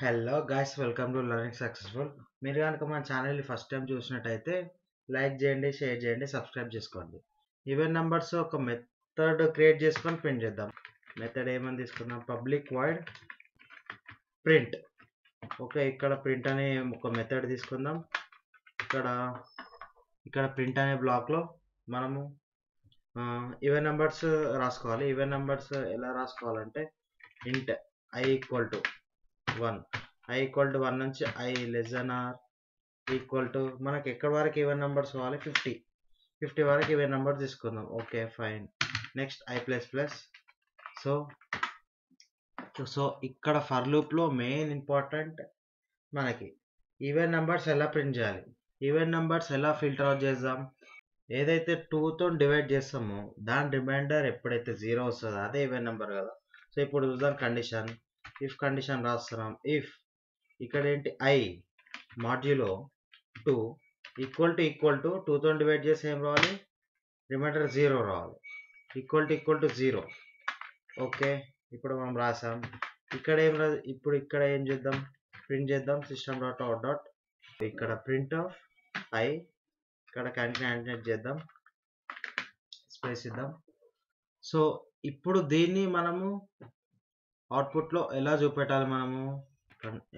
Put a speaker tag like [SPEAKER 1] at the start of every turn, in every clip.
[SPEAKER 1] Hello guys, welcome to learning successful. మీరు కనుక మన ఛానల్ని ఫస్ట్ టైం చూసినట్టయితే లైక్ చేయండి, షేర్ చేయండి, సబ్స్క్రైబ్ చేసుకోండి. ఈవెన్ నెంబర్స్ ఒక మెథడ్ క్రియేట్ చేసుకొని ప్రింట్ చేద్దాం. మెథడ్ ఏమని తీసుకుందాం? Public void print. ఓకే, ఇక్కడ ప్రింట్ అనే ఒక మెథడ్ తీసుకుందాం. ఇక్కడ ప్రింట్ అనే బ్లాక్లో మనము ఈవెన్ నెంబర్స్ రాసుకోవాలి. ఈవెన్ నెంబర్స్ ఎలా రాసుకోవాలంటే int I equal to 1, i equal to 1 నుంచి i less than or equal to మనకి ఎక్కడి వరకు ఈవెన్ నెంబర్స్ కావాలి? 50 వరకు ఈవెన్ నెంబర్ తీసుకుందాం. Okay, fine. Next i plus plus. So ఇక్కడ ఫర్ లూప్లో మెయిన్ ఇంపార్టెంట్ మనకి ఈవెన్ నెంబర్స్ ఎలా ప్రింట్ చేయాలి, ఈవెన్ నెంబర్స్ ఎలా ఫిల్టర్ అవుట్ చేద్దాం. ఏదైతే 2తో డివైడ్ చేస్తామో దాని రిమైండర్ ఎప్పుడైతే 0 వస్తుందో అదే ఈవెన్ నెంబర్ కదా. సో ఇప్పుడు చూద్దాం కండిషన్. ఇఫ్ కండిషన్ రాస్తున్నాం. ఇఫ్ ఇక్కడ ఏంటి? i మాడ్యులో 2 ఈక్వల్ టు 2తో డివైడ్ చేసి ఏం రావాలి? రిమైండర్ 0 రావాలి. Equal to 0. ఓకే, ఇప్పుడు మనం రాసాం. ఇక్కడ ఏం రాదు. ఇప్పుడు ఇక్కడ ఏం చేద్దాం? ప్రింట్ చేద్దాం. సిస్టమ్ డాట్ అవుట్ డాట్ ఇక్కడ ప్రింట్ ఆఫ్ i. ఇక్కడ క్యాన్సిలేట్ చేద్దాం, స్పేస్ ఇద్దాం. సో ఇప్పుడు దీన్ని మనము అవుట్పుట్లో ఎలా చూపెట్టాలి? మనము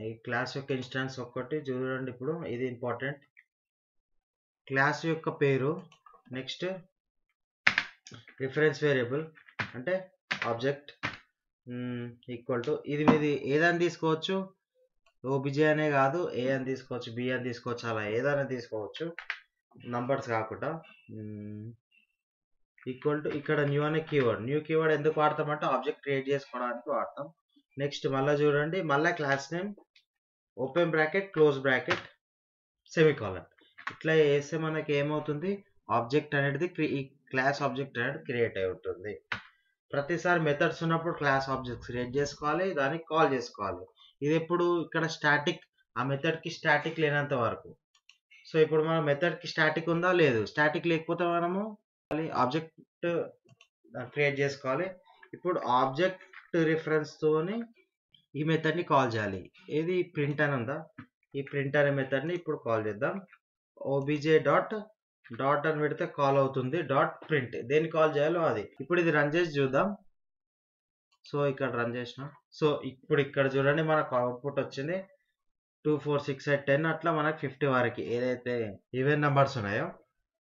[SPEAKER 1] ఈ క్లాస్ యొక్క ఇన్స్టాన్స్ ఒక్కటి చూడండి. ఇప్పుడు ఇది ఇంపార్టెంట్. క్లాస్ యొక్క పేరు, నెక్స్ట్ రిఫరెన్స్ వేరియబుల్ అంటే ఆబ్జెక్ట్ ఈక్వల్ టు ఇది మీది ఏదని తీసుకోవచ్చు. ఓబిజే అనే కాదు, ఏ అని తీసుకోవచ్చు, బి అని తీసుకోవచ్చు, అలా ఏదైనా తీసుకోవచ్చు, నంబర్స్ కాకుండా. ఈక్వల్ టు ఇక్కడ న్యూ అనే కీవర్డ్. న్యూ కీవర్డ్ ఎందుకు వాడతామంటే ఆబ్జెక్ట్ క్రియేట్ చేసుకోవడానికి వాడతాం. నెక్స్ట్ మళ్ళీ చూడండి, మళ్ళీ class name open bracket close bracket semicolon. ఇట్లా వేస్తే మనకి ఏమవుతుంది? ఆబ్జెక్ట్ అనేది ఈ క్లాస్ ఆబ్జెక్ట్ అనేది క్రియేట్ అయి ఉంటుంది. ప్రతిసారి మెథడ్స్ ఉన్నప్పుడు క్లాస్ ఆబ్జెక్ట్స్ క్రియేట్ చేసుకోవాలి, దానికి కాల్ చేసుకోవాలి. ఇది ఎప్పుడు ఇక్కడ స్టాటిక్, ఆ మెథడ్కి స్టాటిక్ లేనంత వరకు. సో ఇప్పుడు మన మెథడ్కి స్టాటిక్ ఉందా? లేదు. స్టాటిక్ లేకపోతే మనము ఆబ్జెక్ట్ క్రియేట్ చేసుకోవాలి. ఇప్పుడు ఆబ్జెక్ట్ రిఫరెన్స్ తోని ఈ మెథడ్ని కాల్ చేయాలి. ఏది? ప్రింట్ అని ఉందా? ఈ ప్రింట్ అనే మెథడ్ని ఇప్పుడు కాల్ చేద్దాం. ఓబిజే డాట్ అని పెడితే కాల్ అవుతుంది. డాట్ ప్రింట్ దేన్ని కాల్ చేయాలో అది. ఇప్పుడు ఇది రన్ చేసి చూద్దాం. సో ఇక్కడ రన్ చేసిన. సో ఇప్పుడు ఇక్కడ చూడండి, మనకు అవుట్పుట్ వచ్చింది 2 4 6 8 10 అట్లా మనకి 50 వరకు ఏదైతే ఈవెన్ నెంబర్స్ ఉన్నాయో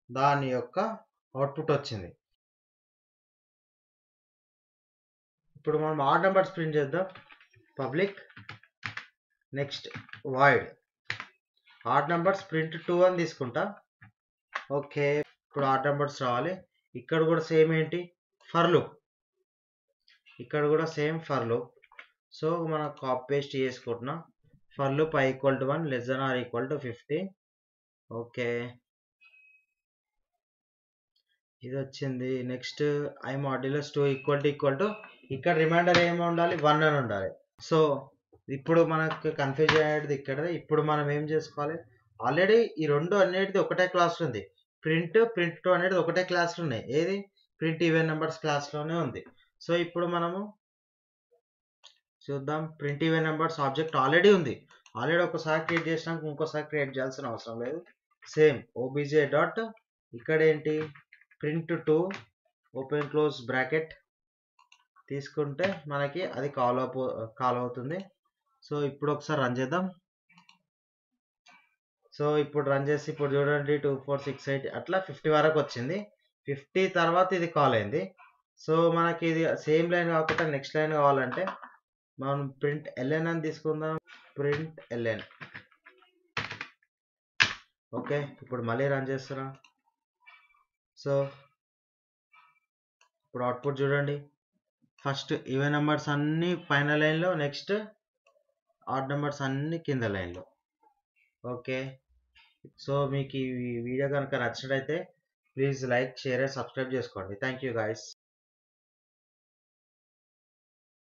[SPEAKER 1] దాని యొక్క అవుట్పుట్ వచ్చింది. ఇప్పుడు మనం ఆడ్ నెంబర్స్ ప్రింట్ చేద్దాం. Public next void odd numbers print 2 అని తీసుకుంటా. ఓకే, ఇప్పుడు ఆడ్ నెంబర్స్ రావాలి. ఇక్కడ కూడా సేమ్ ఏంటి? For loop. ఇక్కడ కూడా సేమ్ ఫర్ లూప్. సో మనం కాపీ పేస్ట్ చేసుకుంటున్నాం. For loop i equal to 1 less than or equal to 50. Okay, ఇది వచ్చింది. Next i modulus 2 equal to ఇక్కడ రిమైండర్ ఏమి ఉండాలి? 1 అని ఉండాలి. సో ఇప్పుడు మనకు కన్ఫ్యూజ్ అయ్యేది ఇక్కడ. ఇప్పుడు మనం ఏం చేసుకోవాలి? ఆల్రెడీ ఈ రెండు అన్నిటిది ఒకటే క్లాస్ ఉంది. ప్రింట్ 2 అనేది ఒకటే క్లాస్లో ఉన్నాయి. ఏది? ప్రింట్ ఈవెన్ నెంబర్స్ క్లాస్లోనే ఉంది. సో ఇప్పుడు మనము చూద్దాం. Print even numbers object already ఉంది. ఆల్రెడీ ఒకసారి క్రియేట్ చేసినాక ఇంకోసారి క్రియేట్ చేయాల్సిన అవసరం లేదు. సేమ్ ఓబిజే డాట్ ఇక్కడ ఏంటి? ప్రింట్ 2 ఓపెన్ క్లోజ్ బ్రాకెట్ తీసుకుంటే మనకి అది కాల్ అవుతుంది. సో ఇప్పుడు ఒకసారి రన్ చేద్దాం. సో ఇప్పుడు రన్ చేసి ఇప్పుడు చూడండి 2 4 6 8 అట్లా 50 వరకు వచ్చింది. 50 తర్వాత ఇది కాల్ అయింది. సో మనకి ఇది సేమ్ లైన్ కాకుండా నెక్స్ట్ లైన్ కావాలంటే మనం ప్రింట్ ln అని తీసుకుందాం. Print ln. ఓకే, ఇప్పుడు మళ్ళీ రన్ చేస్తున్నా. సో ఇప్పుడు అవుట్పుట్ చూడండి. ఫస్ట్ ఈవెన్ నెంబర్స్ అన్నీ పైన లైన్లో, నెక్స్ట్ ఆడ్ నెంబర్స్ అన్నీ కింద లైన్లో. ఓకే, సో మీకు ఈ వీడియో కనుక నచ్చినట్లయితే please like, share and subscribe చేసుకోండి. Thank you guys.